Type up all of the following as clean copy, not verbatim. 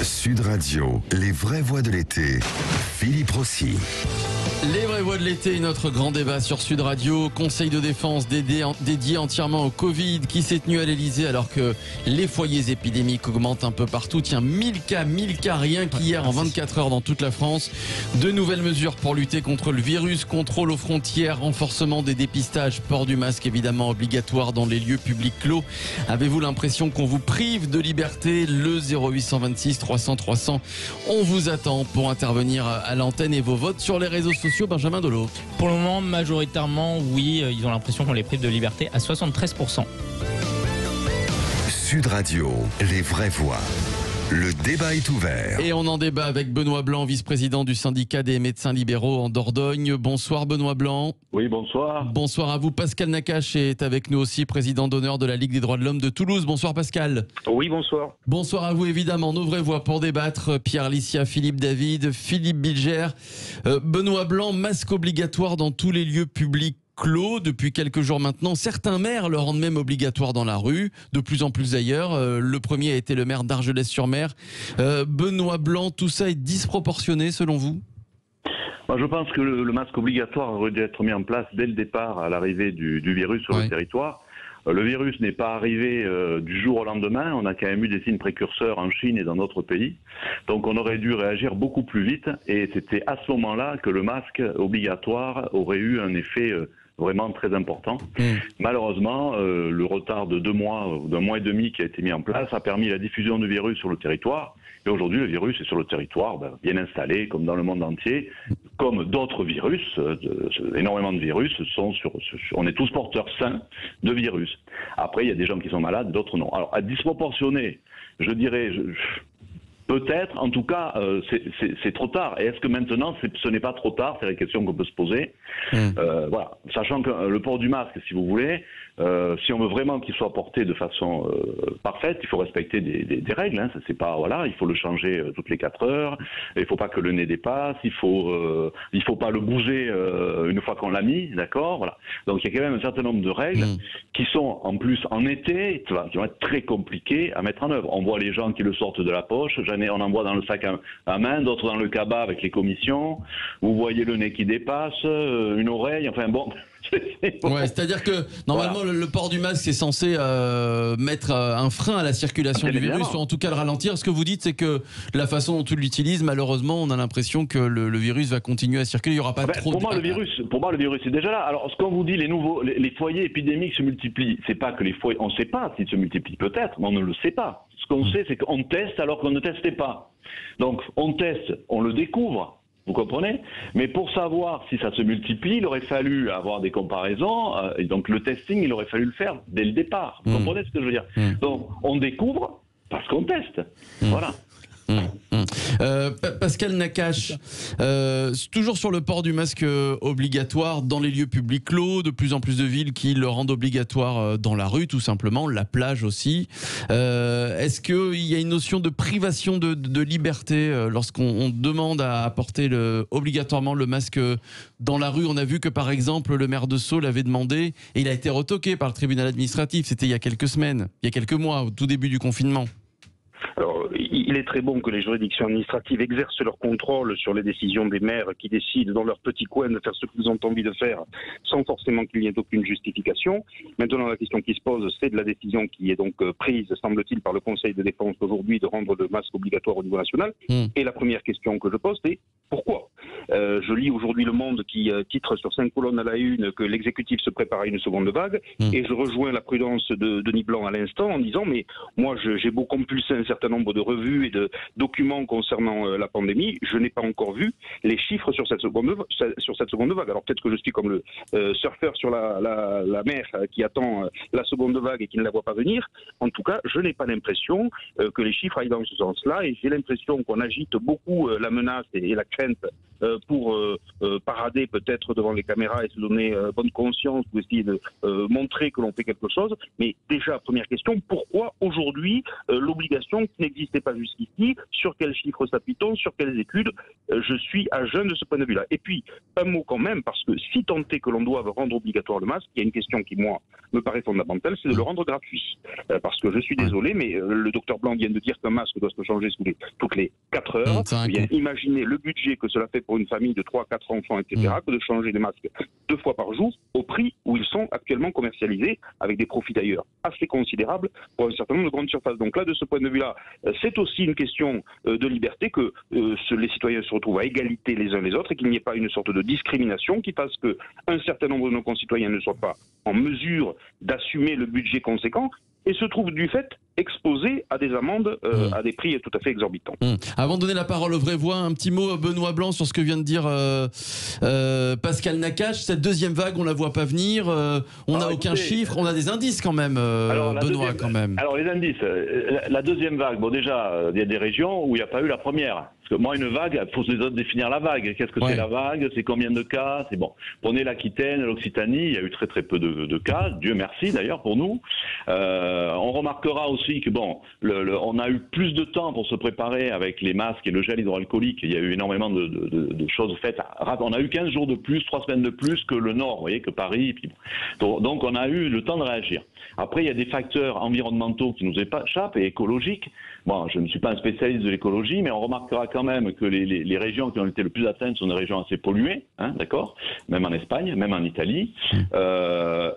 Sud Radio, les vraies voix de l'été. Philippe Rossi. Les vraies voix de l'été, notre grand débat sur Sud Radio. Conseil de défense dédié entièrement au Covid qui s'est tenu à l'Elysée alors que les foyers épidémiques augmentent un peu partout. Tiens, 1000 cas rien qu'hier en 24 heures dans toute la France. De nouvelles mesures pour lutter contre le virus, contrôle aux frontières, renforcement des dépistages, port du masque évidemment obligatoire dans les lieux publics clos. Avez-vous l'impression qu'on vous prive de liberté? Le 0826 300 300. On vous attend pour intervenir à l'antenne et vos votes sur les réseaux sociaux. Benjamin Delot. Pour le moment, majoritairement, oui, ils ont l'impression qu'on les prive de liberté à 73%. Sud Radio, les vraies voix. Le débat est ouvert. Et on en débat avec Benoît Blanc, vice-président du syndicat des médecins libéraux en Dordogne. Bonsoir Benoît Blanc. Oui, bonsoir. Bonsoir à vous. Pascal Nakache est avec nous aussi, président d'honneur de la Ligue des droits de l'homme de Toulouse. Bonsoir Pascal. Oui, bonsoir. Bonsoir à vous évidemment. Nos vraies voix pour débattre. Pierre Licia, Philippe David, Philippe Bilger. Benoît Blanc, masque obligatoire dans tous les lieux publics clos depuis quelques jours maintenant. Certains maires le rendent même obligatoire dans la rue, de plus en plus ailleurs. Le premier a été le maire d'Argelès-sur-Mer. Benoît Blanc, tout ça est disproportionné selon vous ? Moi, je pense que le masque obligatoire aurait dû être mis en place dès le départ à l'arrivée du virus sur le territoire. Le virus n'est pas arrivé du jour au lendemain. On a quand même eu des signes précurseurs en Chine et dans d'autres pays. Donc on aurait dû réagir beaucoup plus vite. Et c'était à ce moment-là que le masque obligatoire aurait eu un effet vraiment très important. Malheureusement, le retard de 2 mois ou d'1 mois et demi qui a été mis en place a permis la diffusion du virus sur le territoire. Et aujourd'hui, le virus est sur le territoire, bien installé, comme dans le monde entier, comme d'autres virus, énormément de virus, on est tous porteurs sains de virus. Après, il y a des gens qui sont malades, d'autres non. Alors, à disproportionner, je dirais... Peut-être, en tout cas, c'est trop tard. Et est-ce que maintenant, ce n'est pas trop tard? C'est la question qu'on peut se poser. Voilà. Sachant que le port du masque, si vous voulez, si on veut vraiment qu'il soit porté de façon parfaite, il faut respecter des règles. Hein. C'est pas, voilà, il faut le changer toutes les 4 heures. Il faut pas que le nez dépasse. Il faut pas le bouger une fois qu'on l'a mis, d'accord. Voilà. Donc il y a quand même un certain nombre de règles qui sont en plus en été, qui vont être très compliquées à mettre en œuvre. On voit les gens qui le sortent de la poche. On en voit dans le sac à main, d'autres dans le cabas avec les commissions. Vous voyez le nez qui dépasse, une oreille, enfin bon. Ouais, c'est-à-dire que normalement le port du masque est censé mettre un frein à la circulation du virus, ou en tout cas le ralentir. Ce que vous dites, c'est que la façon dont on l'utilise, malheureusement, on a l'impression que le virus va continuer à circuler. Il n'y aura pas trop. Pour moi, le virus est déjà là. Alors, ce qu'on vous dit, les foyers épidémiques se multiplient. C'est pas que les foyers, on ne sait pas s'ils se multiplient, peut-être, mais on ne le sait pas. Ce qu'on sait, c'est qu'on teste alors qu'on ne testait pas. Donc, on teste, on le découvre. Vous comprenez? Mais pour savoir si ça se multiplie, il aurait fallu avoir des comparaisons. Et donc le testing, il aurait fallu le faire dès le départ. Vous comprenez ce que je veux dire? Donc on découvre parce qu'on teste. Voilà. Pascal Nakache, toujours sur le port du masque obligatoire dans les lieux publics clos, de plus en plus de villes qui le rendent obligatoire dans la rue, tout simplement, la plage aussi. Est-ce qu'il y a une notion de privation de liberté lorsqu'on demande à porter obligatoirement le masque dans la rue? On a vu que par exemple le maire de Sceaux l'avait demandé et il a été retoqué par le tribunal administratif. C'était il y a quelques semaines, il y a quelques mois, au tout début du confinement. Alors, il est très bon que les juridictions administratives exercent leur contrôle sur les décisions des maires qui décident dans leur petit coin de faire ce qu'ils ont envie de faire sans forcément qu'il n'y ait aucune justification. Maintenant, la question qui se pose, c'est de la décision qui est donc prise, semble-t-il, par le Conseil de défense aujourd'hui de rendre le masque obligatoire au niveau national. Et la première question que je pose, c'est pourquoi? Je lis aujourd'hui Le Monde qui titre sur 5 colonnes à la une que l'exécutif se prépare à une seconde vague et je rejoins la prudence de Denis Blanc à l'instant en disant mais moi j'ai beau compulser un certain nombre de revues et de documents concernant la pandémie, je n'ai pas encore vu les chiffres sur cette seconde vague. Alors peut-être que je suis comme le surfeur sur la mer qui attend la seconde vague et qui ne la voit pas venir. En tout cas, je n'ai pas l'impression que les chiffres aillent dans ce sens-là et j'ai l'impression qu'on agite beaucoup la menace et la crainte pour parader peut-être devant les caméras et se donner bonne conscience ou essayer de montrer que l'on fait quelque chose. Mais déjà, première question, pourquoi aujourd'hui l'obligation qui n'existait pas jusqu'ici? Sur quels chiffres s'appuie-t-on? Sur quelles études? Je suis à jeun de ce point de vue-là. Et puis, un mot quand même, parce que si tant est que l'on doive rendre obligatoire le masque, il y a une question qui, moi, me paraît fondamentale, c'est de le rendre gratuit. Parce que je suis désolé, mais le docteur Blanc vient de dire qu'un masque doit se changer toutes les 4 heures. Bien, imaginez le budget que cela fait pour une famille de 3-4 enfants, etc., que de changer des masques 2 fois par jour au prix où ils sont actuellement commercialisés, avec des profits d'ailleurs assez considérables pour un certain nombre de grandes surfaces. Donc là, de ce point de vue-là, c'est aussi une question de liberté que les citoyens se retrouvent à égalité les uns les autres et qu'il n'y ait pas une sorte de discrimination qui fasse qu'un certain nombre de nos concitoyens ne soient pas en mesure d'assumer le budget conséquent et se trouvent du fait exposés à des amendes à des prix tout à fait exorbitants. Avant de donner la parole aux vraies voix, un petit mot, Benoît Blanc, sur ce que vient de dire Pascal Nakache. Cette deuxième vague, on la voit pas venir, on n'a aucun chiffre, on a des indices quand même, Benoît, quand même. Alors les indices, la deuxième vague, bon déjà, il y a des régions où il n'y a pas eu la première. Parce que moi, une vague, il faut définir la vague. Qu'est-ce que c'est la vague? C'est combien de cas? C'est bon. Prenez l'Aquitaine, l'Occitanie, il y a eu très peu de cas. Dieu merci d'ailleurs pour nous. On remarquera aussi que bon, on a eu plus de temps pour se préparer avec les masques et le gel hydroalcoolique. Il y a eu énormément de choses faites. On a eu 15 jours de plus, 3 semaines de plus que le Nord, vous voyez, que Paris. Puis bon. Donc on a eu le temps de réagir. Après, il y a des facteurs environnementaux qui nous échappent et écologiques. Bon, je ne suis pas un spécialiste de l'écologie, mais on remarquera quand même que les régions qui ont été le plus atteintes sont des régions assez polluées, hein, d'accord, même en Espagne, même en Italie,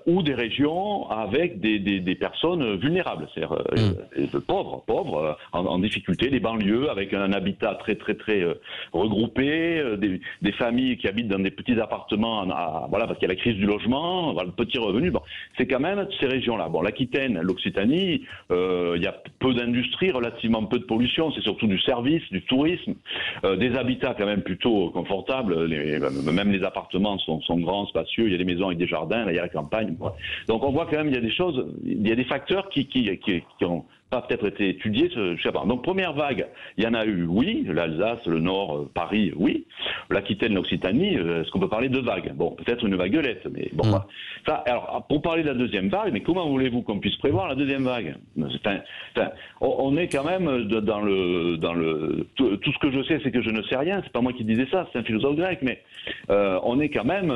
ou des régions avec des personnes vulnérables, c'est-à-dire pauvres, en difficulté, des banlieues avec un habitat très regroupé, des familles qui habitent dans des petits appartements, voilà, parce qu'il y a la crise du logement, le petit revenu. Bon, c'est quand même ces régions-là. Bon, l'Aquitaine, l'Occitanie, il y a peu d'industrie, relativement peu de pollution, c'est surtout du service, du tourisme, des habitats quand même plutôt confortables, même les appartements sont grands, spacieux, il y a des maisons avec des jardins, là, il y a la campagne. Ouais. Donc on voit quand même il y a des choses, il y a des facteurs qui ont pas peut-être été étudiés, je sais pas. Donc première vague, il y en a eu, oui, l'Alsace, le Nord, Paris, oui. L'Aquitaine, l'Occitanie, est-ce qu'on peut parler de vague? Bon, peut-être une vaguelette, mais bon. Ça, alors, pour parler de la deuxième vague, mais comment voulez-vous qu'on puisse prévoir la deuxième vague? On est quand même dans le tout ce que je sais, c'est que je ne sais rien. C'est pas moi qui disais ça, c'est un philosophe grec, mais on est quand même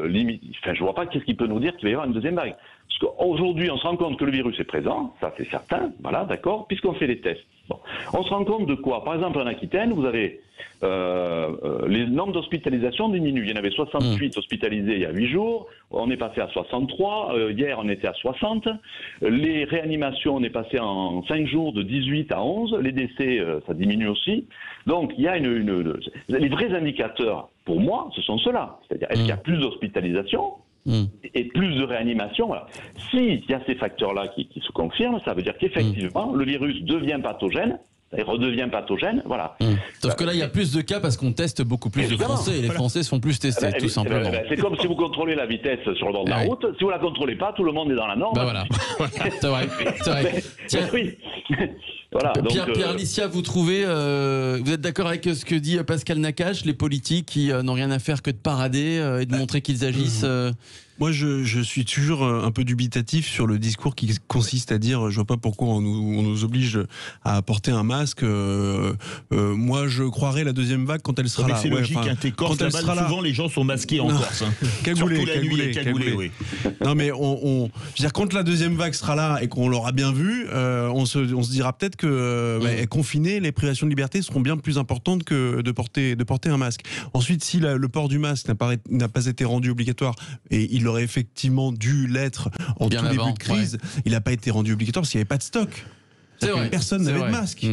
limite. Enfin, je vois pas qu'est-ce qui peut nous dire qu'il va y avoir une deuxième vague. Parce qu'aujourd'hui, on se rend compte que le virus est présent, ça c'est certain, voilà, d'accord, puisqu'on fait les tests. Bon. On se rend compte de quoi? Par exemple, en Aquitaine, vous avez les nombres d'hospitalisation diminuent. Il y en avait 68 hospitalisés il y a 8 jours, on est passé à 63, hier on était à 60. Les réanimations, on est passé en 5 jours de 18 à 11, les décès, ça diminue aussi. Donc il y a les vrais indicateurs, pour moi, ce sont ceux-là. C'est-à-dire, est-ce qu'il y a plus d'hospitalisation et plus de réanimation? Voilà. S'il y a ces facteurs-là qui se confirment, ça veut dire qu'effectivement, le virus devient pathogène, et redevient pathogène, voilà. Sauf que là, il y a plus de cas parce qu'on teste beaucoup plus de Français, et les Français se font plus tester, tout simplement. C'est comme si vous contrôlez la vitesse sur le bord de la route, si vous la contrôlez pas, tout le monde est dans la norme. Voilà. C'est vrai. Tiens, oui. Voilà, Pierre Alicia, vous êtes d'accord avec ce que dit Pascal Nakache, les politiques qui n'ont rien à faire que de parader et de montrer qu'ils agissent Moi, je suis toujours un peu dubitatif sur le discours qui consiste à dire, je vois pas pourquoi on nous oblige à porter un masque. Moi, je croirais la deuxième vague quand elle sera là. C'est logique, t'es corse, là-bas, souvent les gens sont masqués en Corse. Cagoulés, surtout la nuit, cagoulés, oui. Non, mais je veux dire, quand la deuxième vague sera là et qu'on l'aura bien vu, on se dira peut-être que confinés, les privations de liberté seront bien plus importantes que de porter un masque. Ensuite, si le port du masque n'a pas été rendu obligatoire, et il aurait effectivement dû l'être en tout début de crise, il n'a pas été rendu obligatoire parce qu'il n'y avait pas de stock. Personne n'avait de masque.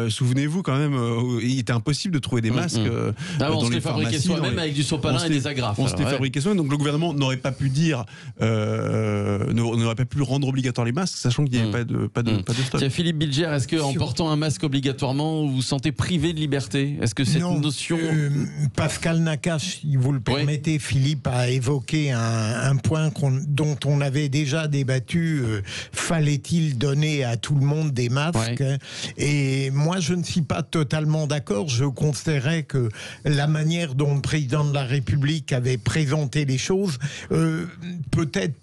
Souvenez-vous quand même, il était impossible de trouver des masques dans les pharmacies. Soi-même avec du sopalin et des agrafes. On s'était fabriqué soi-même, donc le gouvernement n'aurait pas pu dire, n'aurait pas pu rendre obligatoire les masques, sachant qu'il n'y avait pas de stock. Tiens, Philippe Bilger, est-ce qu'en portant un masque obligatoirement, vous vous sentez privé de liberté? Est-ce que cette notion... Pascal Nakache, si vous le permettez, Philippe a évoqué un point dont on avait déjà débattu. Fallait-il donner à tout le monde monde des masques. Ouais. Et moi, je ne suis pas totalement d'accord. Je considérais que la manière dont le président de la République avait présenté les choses peut-être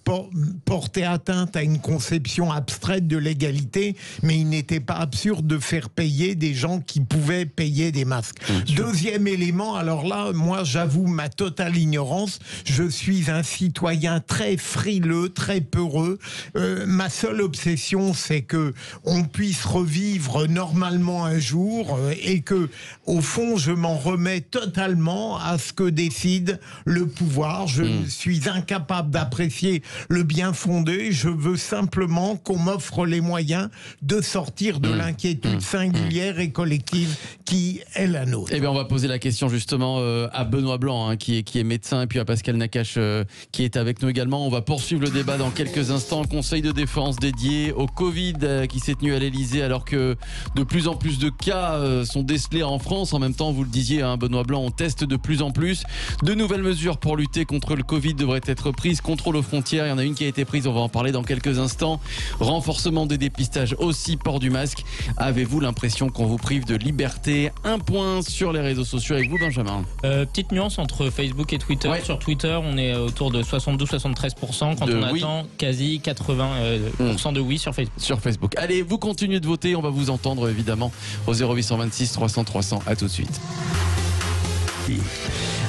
portait atteinte à une conception abstraite de l'égalité, mais il n'était pas absurde de faire payer des gens qui pouvaient payer des masques. Deuxième élément, alors là, moi, j'avoue ma totale ignorance. Je suis un citoyen très frileux, très peureux. Ma seule obsession, c'est que on puisse revivre normalement un jour et que, au fond, je m'en remets totalement à ce que décide le pouvoir. Je suis incapable d'apprécier le bien fondé. Je veux simplement qu'on m'offre les moyens de sortir de l'inquiétude singulière et collective qui est la nôtre. Eh bien, on va poser la question justement à Benoît Blanc, qui est médecin, et puis à Pascal Nakache, qui est avec nous également. On va poursuivre le débat dans quelques instants. Conseil de défense dédié au Covid qui s'est tenu à l'Elysée, alors que de plus en plus de cas sont décelés en France. En même temps, vous le disiez, Benoît Blanc, on teste de plus en plus. De nouvelles mesures pour lutter contre le Covid devraient être prises. Contrôle aux frontières, il y en a une qui a été prise, on va en parler dans quelques instants. Renforcement des dépistages aussi, port du masque. Avez-vous l'impression qu'on vous prive de liberté? Un point sur les réseaux sociaux avec vous, Benjamin. Petite nuance entre Facebook et Twitter. Ouais. Sur Twitter, on est autour de 72-73%, quand on attend quasi 80% de oui sur Facebook. Sur Facebook. Allez, vous continuez de voter, on va vous entendre évidemment au 0826 300 300. À tout de suite.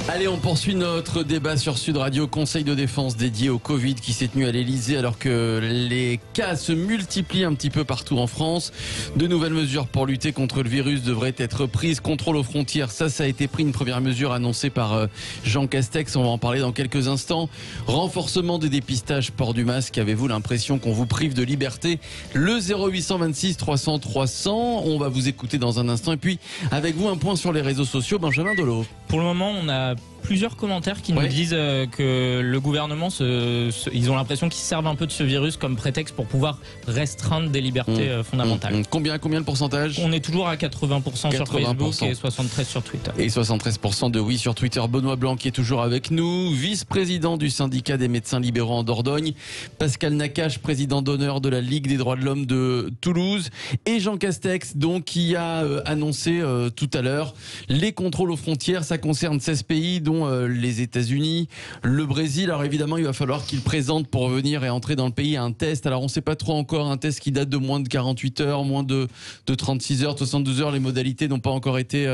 Allez, on poursuit notre débat sur Sud Radio. Conseil de défense dédié au Covid qui s'est tenu à l'Elysée alors que les cas se multiplient un petit peu partout en France. De nouvelles mesures pour lutter contre le virus devraient être prises. Contrôle aux frontières, ça a été pris. Une première mesure annoncée par Jean Castex. On va en parler dans quelques instants. Renforcement des dépistages, port du masque. Avez-vous l'impression qu'on vous prive de liberté? Le 0826 300 300. On va vous écouter dans un instant. Et puis, avec vous, un point sur les réseaux sociaux. Benjamin Delot. Pour le moment, on a plusieurs commentaires qui nous disent que le gouvernement, ils ont l'impression qu'ils servent un peu de ce virus comme prétexte pour pouvoir restreindre des libertés fondamentales. Combien de pourcentage? On est toujours à 80% sur Facebook et 73% sur Twitter. Et 73% de oui sur Twitter. Benoît Blanc qui est toujours avec nous, vice-président du syndicat des médecins libéraux en Dordogne, Pascal Nakache, président d'honneur de la Ligue des droits de l'homme de Toulouse, et Jean Castex, donc, qui a annoncé tout à l'heure les contrôles aux frontières. Ça concerne 16 pays, dont les États-Unis, le Brésil. Alors évidemment, il va falloir qu'ils présentent pour venir et entrer dans le pays un test. Alors on ne sait pas trop encore, un test qui date de moins de 48 heures, moins de 36 heures, 72 heures. Les modalités n'ont pas encore été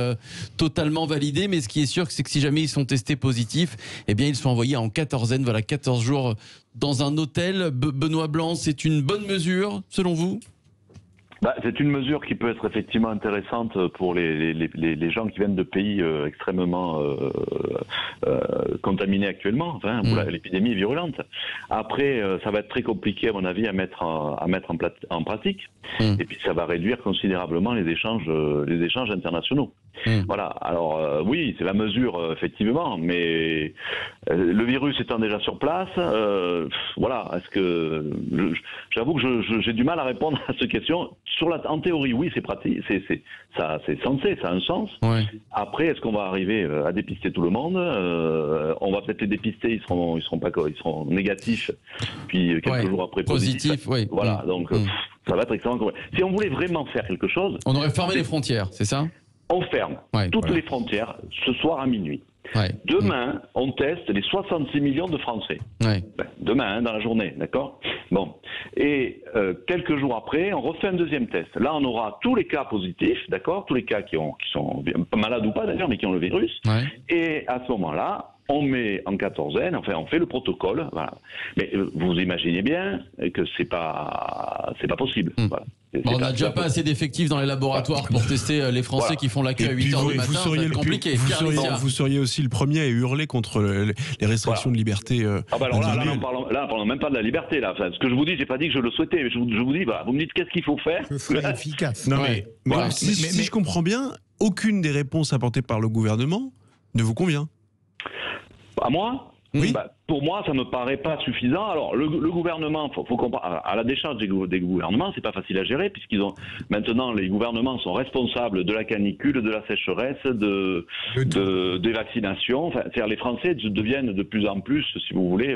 totalement validées. Mais ce qui est sûr, c'est que si jamais ils sont testés positifs, eh bien ils sont envoyés en quatorzaine, voilà, 14 jours dans un hôtel. Benoît Blanc, c'est une bonne mesure, selon vous ? C'est une mesure qui peut être effectivement intéressante pour les gens qui viennent de pays extrêmement contaminés actuellement. Enfin, l'épidémie est virulente. Après, ça va être très compliqué, à mon avis, à mettre en pratique. Et puis, ça va réduire considérablement les échanges internationaux. Voilà. Alors, oui, c'est la mesure, effectivement, mais le virus étant déjà sur place, voilà. Est-ce que j'avoue que j'ai du mal à répondre à cette question. En théorie, oui, c'est pratique, c'est censé, ça a un sens. Ouais. Après, est-ce qu'on va arriver à dépister tout le monde? On va peut-être les dépister, ils seront négatifs, puis quelques jours après positifs. Oui. Voilà, donc ça va être extrêmement compliqué. Si on voulait vraiment faire quelque chose, on aurait fermé les frontières, c'est ça? On ferme toutes les frontières ce soir à minuit. Ouais. Demain, on teste les 66 millions de Français. Ouais. Demain, dans la journée, d'accord? Bon. Et quelques jours après, on refait un deuxième test. Là, on aura tous les cas positifs, d'accord? Tous les cas qui sont pas malades ou pas d'ailleurs, mais qui ont le virus. Ouais. Et à ce moment-là, on met en quatorzaine, enfin, on fait le protocole, voilà. Mais vous imaginez bien que c'est pas possible. Voilà. On n'a déjà pas assez d'effectifs dans les laboratoires pour tester les Français qui font la queue à 8h du matin. C'est compliqué. Vous seriez aussi le premier à hurler contre les restrictions de liberté. Alors là, on parle même pas de la liberté. Là. Enfin, ce que je vous dis, j'ai pas dit que je le souhaitais, mais je vous dis, voilà, vous me dites qu'est-ce qu'il faut faire. Ce serait efficace. Non, mais si je comprends bien, aucune des réponses apportées par le gouvernement ne vous convient. À moi? Oui. Pour moi, ça me paraît pas suffisant. Alors, le gouvernement, faut comparer à la décharge des gouvernements, c'est pas facile à gérer puisqu'ils ont maintenant les gouvernements sont responsables de la canicule, de la sécheresse, des vaccinations. Enfin, c'est-à-dire les Français deviennent de plus en plus, si vous voulez,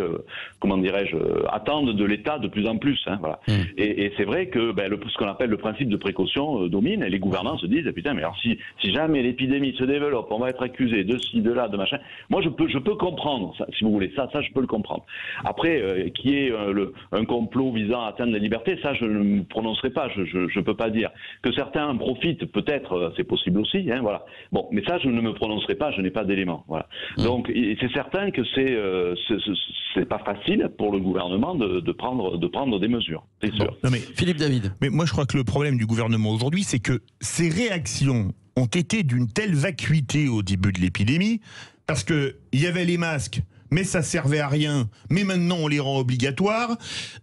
comment dirais-je, attendent de l'État de plus en plus. Hein, voilà. Et c'est vrai que ce qu'on appelle le principe de précaution domine et les gouvernants se disent putain, mais alors si jamais l'épidémie se développe, on va être accusé de ci, de là, de machin. Moi, je peux comprendre ça, si vous voulez ça, je peux le comprendre. Après, qui est un complot visant à atteindre la liberté, ça, je ne me prononcerai pas, je ne peux pas dire. Que certains en profitent, peut-être, c'est possible aussi, hein, voilà. Bon, mais ça, je ne me prononcerai pas, je n'ai pas d'éléments, voilà. Donc, c'est certain que c'est pas facile pour le gouvernement de prendre des mesures, c'est sûr. Non, mais, Philippe David. Mais moi, je crois que le problème du gouvernement aujourd'hui, c'est que ces réactions ont été d'une telle vacuité au début de l'épidémie, parce qu'il y avait les masques, mais ça servait à rien, mais maintenant on les rend obligatoires.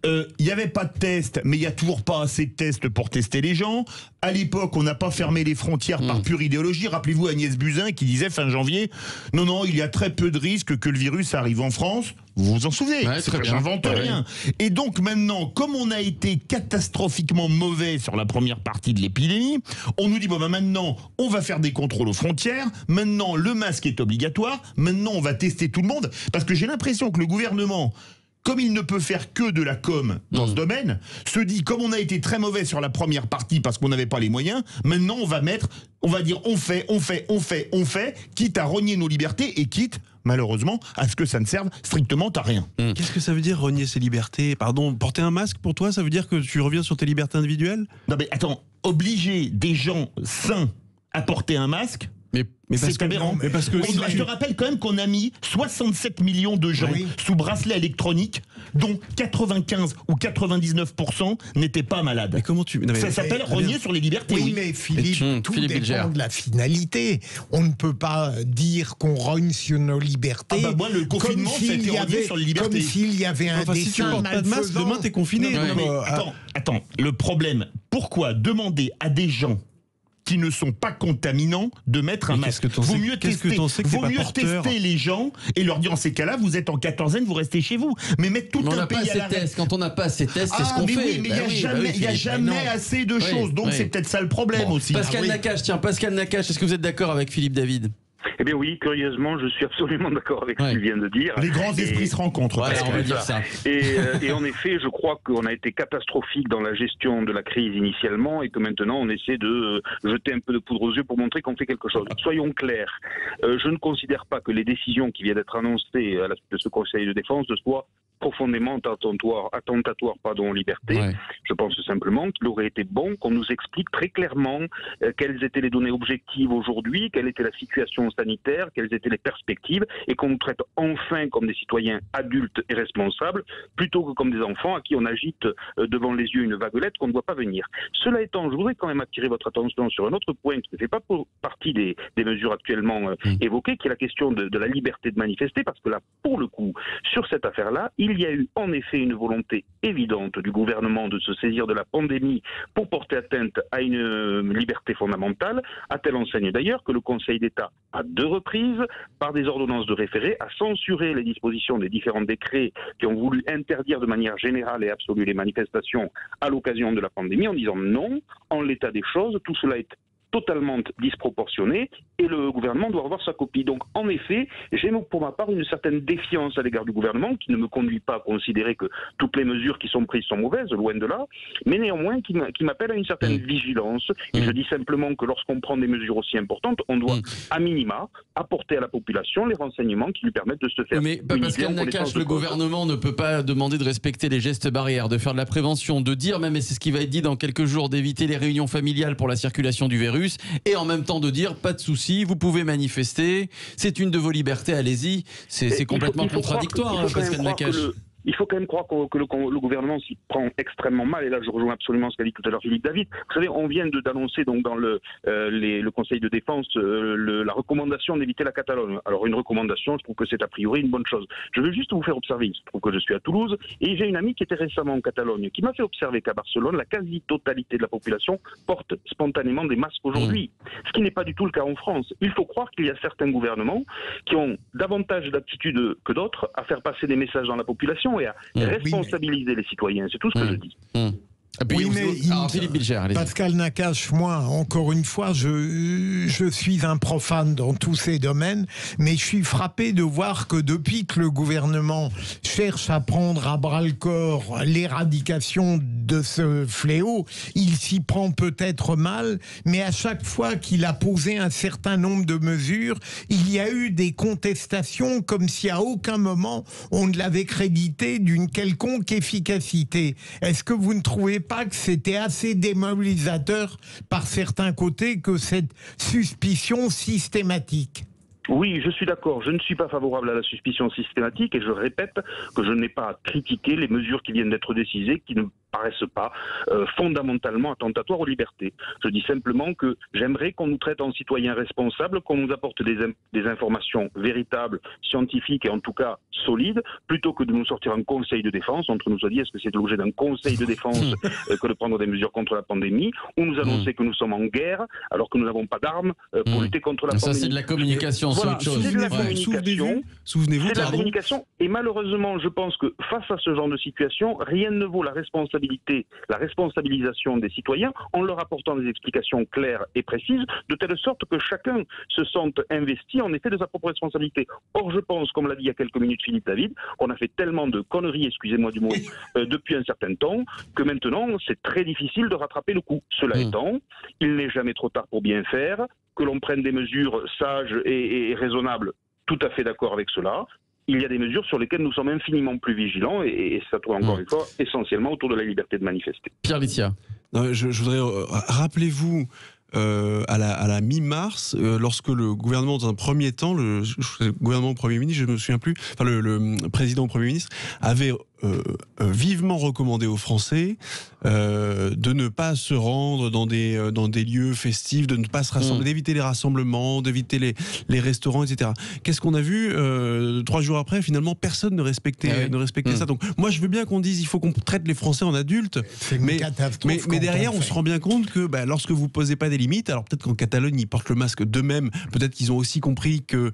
Il n'y avait pas de tests, mais il n'y a toujours pas assez de tests pour tester les gens. À l'époque, on n'a pas fermé les frontières par pure idéologie. Rappelez-vous Agnès Buzyn qui disait fin janvier, non, il y a très peu de risques que le virus arrive en France. Vous vous en souvenez? J'invente rien. Et donc maintenant, comme on a été catastrophiquement mauvais sur la première partie de l'épidémie, on nous dit maintenant, on va faire des contrôles aux frontières. Maintenant, le masque est obligatoire. Maintenant, on va tester tout le monde. Parce que j'ai l'impression que le gouvernement, comme il ne peut faire que de la com dans ce domaine, se dit, comme on a été très mauvais sur la première partie parce qu'on n'avait pas les moyens, maintenant on va dire on fait, quitte à rogner nos libertés et quitte, malheureusement, à ce que ça ne serve strictement à rien. Qu'est-ce que ça veut dire rogner ses libertés? Pardon, porter un masque pour toi, ça veut dire que tu reviens sur tes libertés individuelles? Non mais attends, obliger des gens sains à porter un masque, c'est aberrant. Mais parce que je te rappelle quand même qu'on a mis 67 millions de gens sous bracelet électronique, dont 95 ou 99% n'étaient pas malades. Mais comment ça s'appelle rogner sur les libertés. Oui, mais Philippe, tout dépend de la finalité. On ne peut pas dire qu'on rogne sur nos libertés. Moi, le confinement, c'était rogner sur les libertés. Comme s'il y avait un si tu portes pas de masque, demain t'es confiné. Attends, le problème, pourquoi demander à des gens qui ne sont pas contaminants de mettre un masque? Vaut mieux tester les gens et leur dire en ces cas-là, vous êtes en quatorzaine, vous restez chez vous. Mais mettre tout un pays à l'arrêt. Quand on n'a pas assez de tests, c'est ce qu'on fait. Oui, mais il n'y a jamais assez de choses. Donc c'est peut-être ça le problème aussi. Pascal Nakache, est-ce que vous êtes d'accord avec Philippe David? Eh bien oui, curieusement, je suis absolument d'accord avec ce qu'il vient de dire. Les grands esprits se rencontrent. Voilà, on va dire ça. Et en effet, je crois qu'on a été catastrophique dans la gestion de la crise initialement et que maintenant on essaie de jeter un peu de poudre aux yeux pour montrer qu'on fait quelque chose. Soyons clairs, je ne considère pas que les décisions qui viennent d'être annoncées à la suite de ce Conseil de défense soient profondément attentatoires aux libertés. Je pense simplement qu'il aurait été bon qu'on nous explique très clairement quelles étaient les données objectives aujourd'hui, quelle était la situation sanitaire, quelles étaient les perspectives, et qu'on nous traite enfin comme des citoyens adultes et responsables, plutôt que comme des enfants à qui on agite devant les yeux une vaguelette qu'on ne voit pas venir. Cela étant, je voudrais quand même attirer votre attention sur un autre point qui ne fait pas partie des mesures actuellement évoquées, qui est la question de la liberté de manifester, parce que là, pour le coup, sur cette affaire-là, il y a eu en effet une volonté évidente du gouvernement de se saisir de la pandémie pour porter atteinte à une liberté fondamentale, à telle enseigne d'ailleurs que le Conseil d'État, à 2 reprises, par des ordonnances de référé, a censuré les dispositions des différents décrets qui ont voulu interdire de manière générale et absolue les manifestations à l'occasion de la pandémie, en disant non, en l'état des choses, tout cela est totalement disproportionné et le gouvernement doit revoir sa copie. Donc en effet, j'ai pour ma part une certaine défiance à l'égard du gouvernement qui ne me conduit pas à considérer que toutes les mesures qui sont prises sont mauvaises, loin de là, mais néanmoins qui m'appelle à une certaine vigilance. Et je dis simplement que lorsqu'on prend des mesures aussi importantes, on doit à minima apporter à la population les renseignements qui lui permettent de se faire. Mais Pascal Nakache, le gouvernement ne peut pas demander de respecter les gestes barrières, de faire de la prévention, de dire même, et c'est ce qui va être dit dans quelques jours, d'éviter les réunions familiales pour la circulation du virus, et en même temps de dire pas de souci, vous pouvez manifester, c'est une de vos libertés, allez-y. C'est complètement contradictoire, Pascal Nakache. il faut quand même croire que le gouvernement s'y prend extrêmement mal, et là je rejoins absolument ce qu'a dit tout à l'heure Philippe David. Vous savez, on vient d'annoncer donc dans le Conseil de défense la recommandation d'éviter la Catalogne. Alors une recommandation, je trouve que c'est a priori une bonne chose. Je veux juste vous faire observer, il se trouve que je suis à Toulouse, et j'ai une amie qui était récemment en Catalogne, qui m'a fait observer qu'à Barcelone, la quasi-totalité de la population porte spontanément des masques aujourd'hui. Ce qui n'est pas du tout le cas en France. Il faut croire qu'il y a certains gouvernements qui ont davantage d'aptitude que d'autres à faire passer des messages dans la population et à responsabiliser les citoyens. C'est tout ce que je dis. Oui, mais Philippe Bilger, Pascal Nakache, moi, encore une fois, je suis un profane dans tous ces domaines, mais je suis frappé de voir que depuis que le gouvernement cherche à prendre à bras-le-corps l'éradication de ce fléau, il s'y prend peut-être mal, mais à chaque fois qu'il a posé un certain nombre de mesures, il y a eu des contestations comme si à aucun moment on ne l'avait crédité d'une quelconque efficacité. Est-ce que vous ne trouvez pas que c'était assez démobilisateur par certains côtés que cette suspicion systématique? Oui, je suis d'accord. Je ne suis pas favorable à la suspicion systématique et je répète que je n'ai pas à critiquer les mesures qui viennent d'être décidées, qui ne paraissent pas fondamentalement attentatoires aux libertés. Je dis simplement que j'aimerais qu'on nous traite en citoyens responsables, qu'on nous apporte des informations véritables, scientifiques et en tout cas solides, plutôt que de nous sortir un conseil de défense. Entre nous a dit, est-ce que c'est l'objet d'un conseil de défense que de prendre des mesures contre la pandémie, ou nous annoncer que nous sommes en guerre alors que nous n'avons pas d'armes pour lutter contre la pandémie. Ça, c'est de la communication. Voilà, c'est de la communication. Souvenez-vous, c'est de la communication. Et malheureusement, je pense que face à ce genre de situation, rien ne vaut la responsabilisation des citoyens en leur apportant des explications claires et précises, de telle sorte que chacun se sente investi en effet de sa propre responsabilité. Or, je pense, comme l'a dit il y a quelques minutes Philippe David, qu'on a fait tellement de conneries, excusez-moi du mot, depuis un certain temps, que maintenant, c'est très difficile de rattraper le coup. Cela étant, il n'est jamais trop tard pour bien faire, que l'on prenne des mesures sages et raisonnables, tout à fait d'accord avec cela. Il y a des mesures sur lesquelles nous sommes infiniment plus vigilants et ça tourne encore une fois essentiellement autour de la liberté de manifester. Pierre Litia. Je voudrais, rappelez-vous, à la mi-mars, lorsque le gouvernement, dans un premier temps, le gouvernement Premier ministre, je ne me souviens plus, enfin le président Premier ministre, avait vivement recommandé aux Français de ne pas se rendre dans des lieux festifs, de ne pas se rassembler, d'éviter les rassemblements, d'éviter les restaurants, etc. Qu'est-ce qu'on a vu 3 jours après? Finalement, personne ne respectait ça. Donc, moi, je veux bien qu'on dise il faut qu'on traite les Français en adultes, mais derrière, on se rend bien compte que lorsque vous posez pas des limites, alors peut-être qu'en Catalogne, ils portent le masque d'eux-mêmes, peut-être qu'ils ont aussi compris que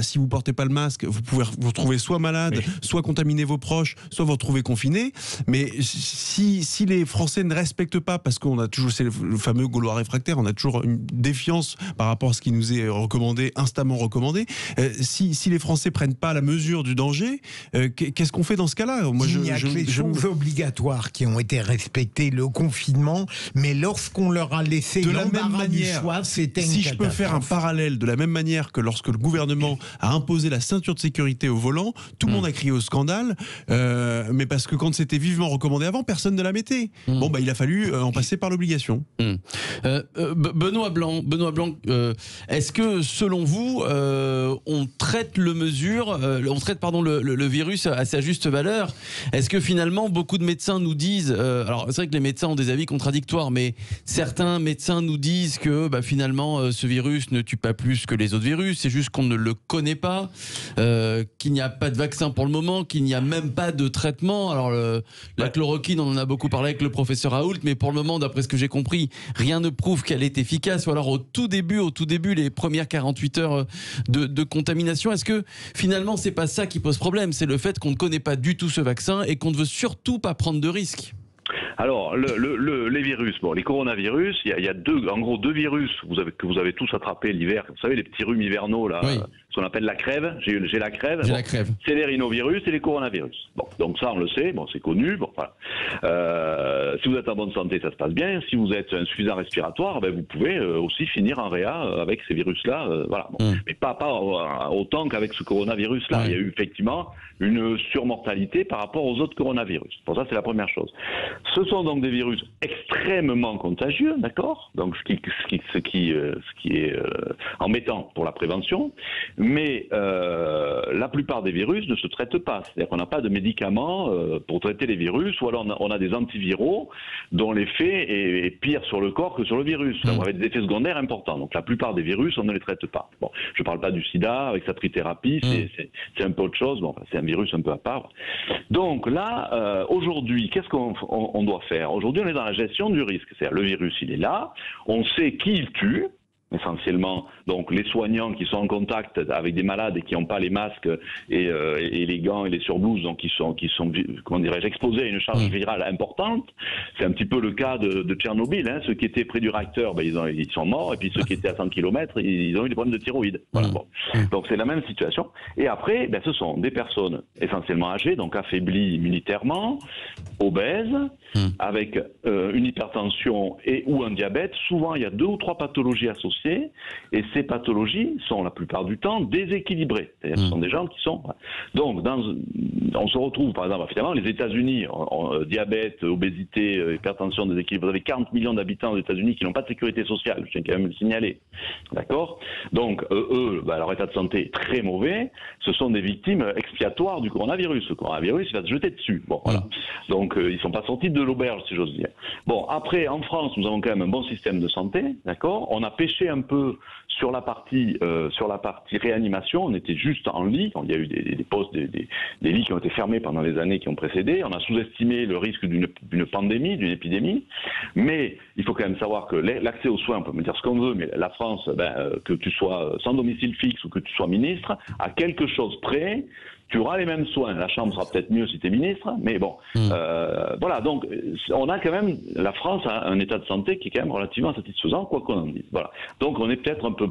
si vous portez pas le masque, vous pouvez vous retrouver soit malade, soit contaminer vos proches, soit vous retrouver confiné. Mais si les Français ne respectent pas, parce qu'on a toujours, c'est le fameux Gaulois réfractaire, on a toujours une défiance par rapport à ce qui nous est recommandé, instamment recommandé. Si les Français prennent pas la mesure du danger, qu'est-ce qu'on fait dans ce cas-là? Moi, il n'y a que les choses obligatoires qui ont été respectées, le confinement, mais lorsqu'on leur a laissé de la même manière, si je peux faire un parallèle, de la même manière que lorsque le gouvernement a imposé la ceinture de sécurité au volant, tout le monde a crié au scandale, mais parce que quand c'était vivement recommandé avant, personne ne la mettait. Bon, il a fallu en passer par l'obligation. Benoît Blanc, est-ce que selon vous, on traite le virus à sa juste valeur? Est-ce que finalement beaucoup de médecins nous disent, alors c'est vrai que les médecins ont des avis contradictoires, mais certains médecins nous disent que finalement ce virus ne tue pas plus que les autres virus, c'est juste qu'on ne le connaît pas, qu'il n'y a pas de vaccin pour le moment, qu'il n'y a même pas de traitement. Alors la chloroquine, on en a beaucoup parlé avec le professeur Raoult, mais pour le moment, d'après ce que j'ai compris, rien ne prouve qu'elle est efficace. Ou alors au tout début, les premières 48 heures de contamination, est-ce que finalement c'est pas ça qui pose problème, c'est le fait qu'on ne connaît pas du tout ce vaccin et qu'on ne veut surtout pas prendre de risques? Alors, les virus, les coronavirus, il y a en gros deux virus que vous avez tous attrapés l'hiver. Vous savez, les petits rhumes hivernaux, là, ce qu'on appelle la crève. J'ai la crève. La crève. C'est les rhinovirus et les coronavirus. Bon, donc ça, on le sait, c'est connu. Bon, voilà. Si vous êtes en bonne santé, ça se passe bien. Si vous êtes insuffisant respiratoire, vous pouvez aussi finir en réa avec ces virus-là. Voilà. Mais pas autant qu'avec ce coronavirus-là. Il y a eu effectivement une surmortalité par rapport aux autres coronavirus. Pour ça, c'est la première chose. Ce sont donc des virus extrêmement contagieux, d'accord? Donc ce qui est embêtant pour la prévention, mais la plupart des virus ne se traitent pas. C'est-à-dire qu'on n'a pas de médicaments pour traiter les virus, ou alors on a des antiviraux dont l'effet est pire sur le corps que sur le virus, avec des effets secondaires importants. Donc la plupart des virus, on ne les traite pas. Bon, je ne parle pas du sida avec sa trithérapie, c'est un peu autre chose. Bon, c'est un virus un peu à part. Donc là, aujourd'hui, qu'est-ce qu'on doit faire? Aujourd'hui, on est dans la gestion du risque. C'est-à-dire le virus, il est là, on sait qui il tue. Essentiellement, donc les soignants qui sont en contact avec des malades et qui n'ont pas les masques et les gants et les surblouses, donc qui sont comment dirais-je, exposés à une charge virale importante. C'est un petit peu le cas de Tchernobyl. Ceux qui étaient près du réacteur, ils sont morts, et puis ceux qui étaient à 100 km, ils ont eu des problèmes de thyroïde. Voilà, bon. Donc c'est la même situation. Et après, ce sont des personnes essentiellement âgées, donc affaiblies militairement, obèses, avec une hypertension et ou un diabète. Souvent, il y a 2 ou 3 pathologies associées. Et ces pathologies sont la plupart du temps déséquilibrées. C'est-à-dire ce sont des gens qui sont... Donc, on se retrouve, par exemple, finalement, les États-Unis, diabète, obésité, hypertension, déséquilibre. Vous avez 40 millions d'habitants aux États-Unis qui n'ont pas de sécurité sociale, je tiens quand même à le signaler. D'accord? Donc, leur état de santé est très mauvais. Ce sont des victimes expiatoires du coronavirus. Le coronavirus, il va se jeter dessus. Bon, voilà. Donc, ils ne sont pas sortis de l'auberge, si j'ose dire. Bon, après, en France, nous avons quand même un bon système de santé. D'accord? On a pêché un peu sur la partie réanimation. On était juste en lit. Il y a eu des postes, des lits qui ont été fermés pendant les années qui ont précédé. On a sous-estimé le risque d'une pandémie, d'une épidémie. Mais il faut quand même savoir que l'accès aux soins, on peut me dire ce qu'on veut, mais la France, que tu sois sans domicile fixe ou que tu sois ministre, à quelque chose près, tu auras les mêmes soins. La chambre sera peut-être mieux si tu es ministre, mais bon. Voilà, donc on a quand même, la France a un état de santé qui est quand même relativement satisfaisant, quoi qu'on en dise. Voilà. Donc on est peut-être un peu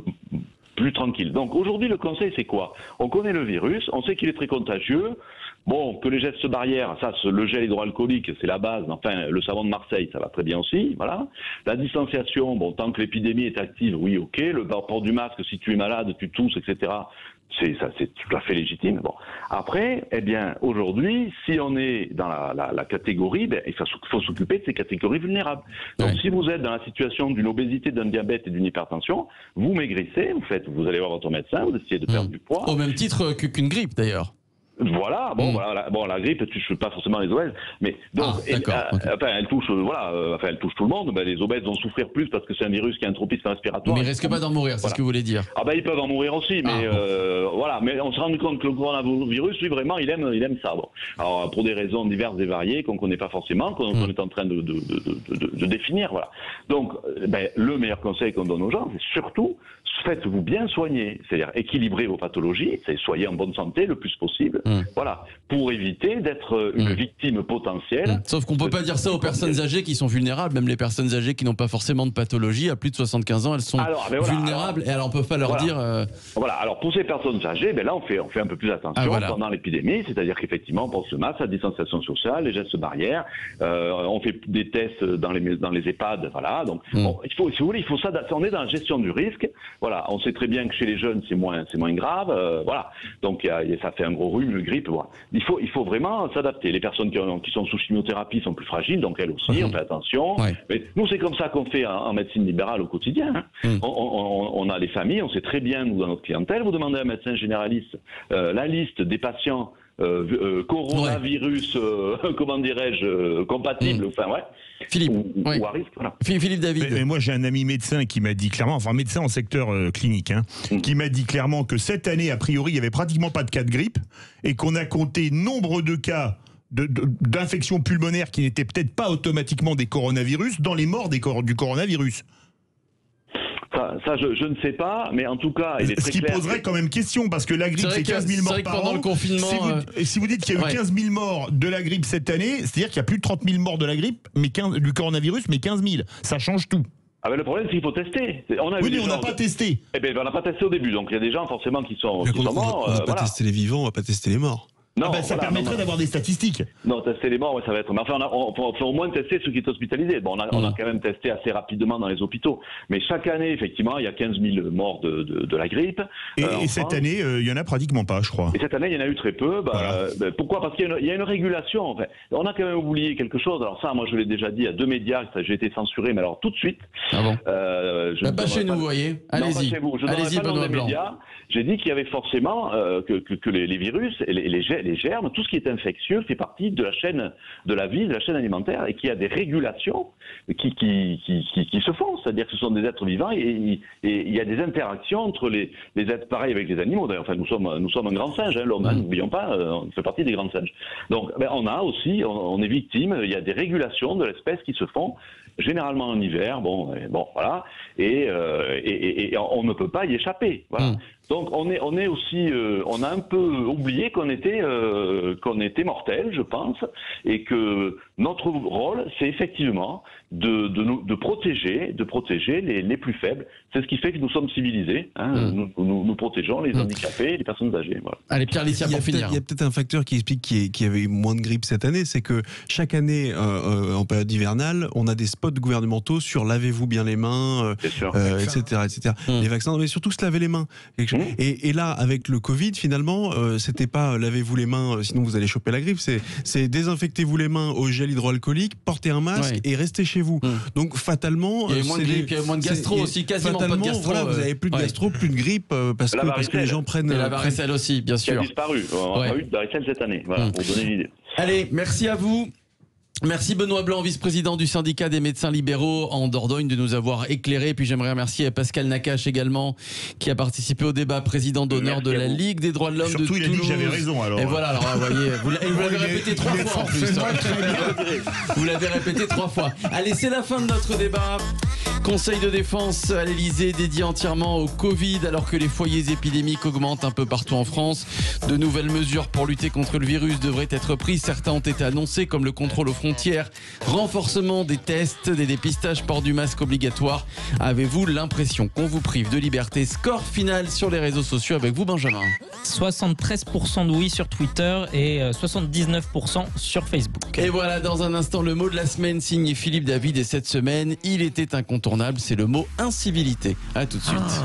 plus tranquille. Donc aujourd'hui, le conseil, c'est quoi? On connaît le virus, on sait qu'il est très contagieux. Bon, que les gestes barrières, le gel hydroalcoolique, c'est la base. Enfin, le savon de Marseille, ça va très bien aussi. Voilà. La distanciation, tant que l'épidémie est active, oui, ok. Le port du masque, si tu es malade, tu tousses, etc. C'est tout à fait légitime. Bon. Après, aujourd'hui, si on est dans la catégorie, il faut s'occuper de ces catégories vulnérables. Donc, si vous êtes dans la situation d'une obésité, d'un diabète et d'une hypertension, vous maigrissez, vous allez voir votre médecin, vous essayez de perdre du poids. Au même titre qu'une grippe, d'ailleurs. Voilà, la grippe touche pas forcément les obèses, mais donc elle touche elle touche tout le monde. Les obèses vont souffrir plus parce que c'est un virus qui a un tropisme respiratoire. Mais ils risquent pas d'en mourir, c'est ce que vous voulez dire. Ils peuvent en mourir aussi, mais mais on se rend compte que le coronavirus, lui, vraiment, il aime ça. Bon. Alors pour des raisons diverses et variées qu'on connaît pas forcément, qu'on est en train de définir, voilà. Donc le meilleur conseil qu'on donne aux gens, c'est surtout faites-vous bien soigner, c'est-à-dire équilibrez vos pathologies, soyez en bonne santé le plus possible. Voilà, pour éviter d'être une victime potentielle. Sauf qu'on peut pas dire ça aux personnes âgées qui sont vulnérables, même les personnes âgées qui n'ont pas forcément de pathologie, à plus de 75 ans, elles sont vulnérables, et alors on peut pas leur dire... Voilà, alors pour ces personnes âgées, là on fait un peu plus attention pendant l'épidémie, c'est-à-dire qu'effectivement, on pense le masque, la distanciation sociale, les gestes barrières, on fait des tests dans les EHPAD, voilà, donc il faut, si vous voulez, on est dans la gestion du risque, voilà, on sait très bien que chez les jeunes c'est moins grave, voilà, donc ça fait un gros rhume, une grippe, voilà. Il faut vraiment s'adapter. Les personnes qui sont sous chimiothérapie sont plus fragiles, donc elles aussi, on fait attention. Mais nous, c'est comme ça qu'on fait en médecine libérale au quotidien. On a les familles, on sait très bien, nous, dans notre clientèle, vous demandez à un médecin généraliste la liste des patients coronavirus, comment dirais-je, compatibles, Philippe, ou à risque, voilà. Philippe David. Mais moi, j'ai un ami médecin qui m'a dit clairement, médecin en secteur clinique, qui m'a dit clairement que cette année, a priori, il y avait pratiquement pas de cas de grippe et qu'on a compté nombre de cas d'infections pulmonaires qui n'étaient peut-être pas automatiquement des coronavirus dans les morts du coronavirus. Ça, je ne sais pas, mais en tout cas, il est très clair. Ce qui poserait quand même question, parce que la grippe, c'est 15 000 morts par an. Le confinement, si vous dites qu'il y a eu 15 000 morts de la grippe cette année, c'est-à-dire qu'il y a plus de 30 000 morts de la grippe, du coronavirus, mais 15 000. Ça change tout. Le problème, c'est qu'il faut tester. Mais on n'a pas testé. On n'a pas testé au début, donc il y a des gens forcément qui sont morts. On va pas tester les vivants, on va pas tester les morts. Non, ça permettrait d'avoir des statistiques. Non, tester les morts, ça va être. Mais enfin, on faut au moins tester ceux qui sont hospitalisés. Bon, on a quand même testé assez rapidement dans les hôpitaux. Mais chaque année, effectivement, il y a 15 000 morts de la grippe. Et cette année, il y en a pratiquement pas, je crois. Et cette année, il y en a eu très peu. Pourquoi ? Parce qu'il y a une régulation. En fait. On a quand même oublié quelque chose. Alors ça, moi, je l'ai déjà dit à 2 médias. J'ai été censuré, mais alors tout de suite. Ah bon pas chez nous, vous voyez. Allez-y. Pas chez vous. Je n'aurai pas dans les médias. J'ai dit qu'il y avait forcément que les virus, les germes, tout ce qui est infectieux fait partie de la chaîne de la vie, de la chaîne alimentaire, et qu'il y a des régulations qui se font. C'est-à-dire que ce sont des êtres vivants et il y a des interactions entre les êtres pareils avec les animaux. D'ailleurs, enfin, nous sommes un grand singe, hein, l'homme. N'oublions pas, on fait partie des grands singes. Donc, on a aussi, on est victime. Il y a des régulations de l'espèce qui se font. Généralement en hiver, voilà, et on ne peut pas y échapper. Voilà. Donc on est aussi, on a un peu oublié qu'on était mortel, je pense, et que notre rôle, c'est effectivement de protéger les plus faibles. C'est ce qui fait que nous sommes civilisés. Hein. Nous protégeons les handicapés et les personnes âgées. Voilà. Allez, Pierre Lissière, pour finir. Il y a peut-être un facteur qui explique qu'il y avait moins de grippe cette année, c'est que chaque année, en période hivernale, on a des spots gouvernementaux sur lavez-vous bien les mains, etc. Les vaccins, mais surtout se laver les mains. Et là, avec le Covid, finalement, c'était pas lavez-vous les mains, sinon vous allez choper la grippe. C'est désinfectez-vous les mains au gel hydroalcoolique, portez un masque et restez chez vous. Donc fatalement, il y a moins de grippe, il y a moins de gastro aussi, quasiment pas de gastro. Voilà, vous avez plus de gastro, plus de grippe parce que les gens prennent. Et la varicelle aussi, bien sûr. Qui a disparu. On a eu de varicelle cette année. Voilà, pour donner une idée. Allez, merci à vous. Merci Benoît Blanc, vice-président du syndicat des médecins libéraux en Dordogne, de nous avoir éclairé. Puis j'aimerais remercier Pascal Nakache également, qui a participé au débat, président d'honneur de la Ligue des droits de l'homme de Toulouse. Surtout, il a dit que j'avais raison. Alors. Et voilà, alors vous voyez, vous l'avez répété 3 fois en plus. Vous l'avez répété 3 fois. Allez, c'est la fin de notre débat. Conseil de défense à l'Elysée dédié entièrement au Covid, alors que les foyers épidémiques augmentent un peu partout en France. De nouvelles mesures pour lutter contre le virus devraient être prises. Certains ont été annoncés, comme le contrôle aux frontières, renforcement des tests, des dépistages, port du masque obligatoire. Avez-vous l'impression qu'on vous prive de liberté? Score final sur les réseaux sociaux avec vous, Benjamin. 73% de oui sur Twitter et 79% sur Facebook. Et voilà, dans un instant, le mot de la semaine signé Philippe David. Et cette semaine, il était incontournable, c'est le mot incivilité. À tout de suite.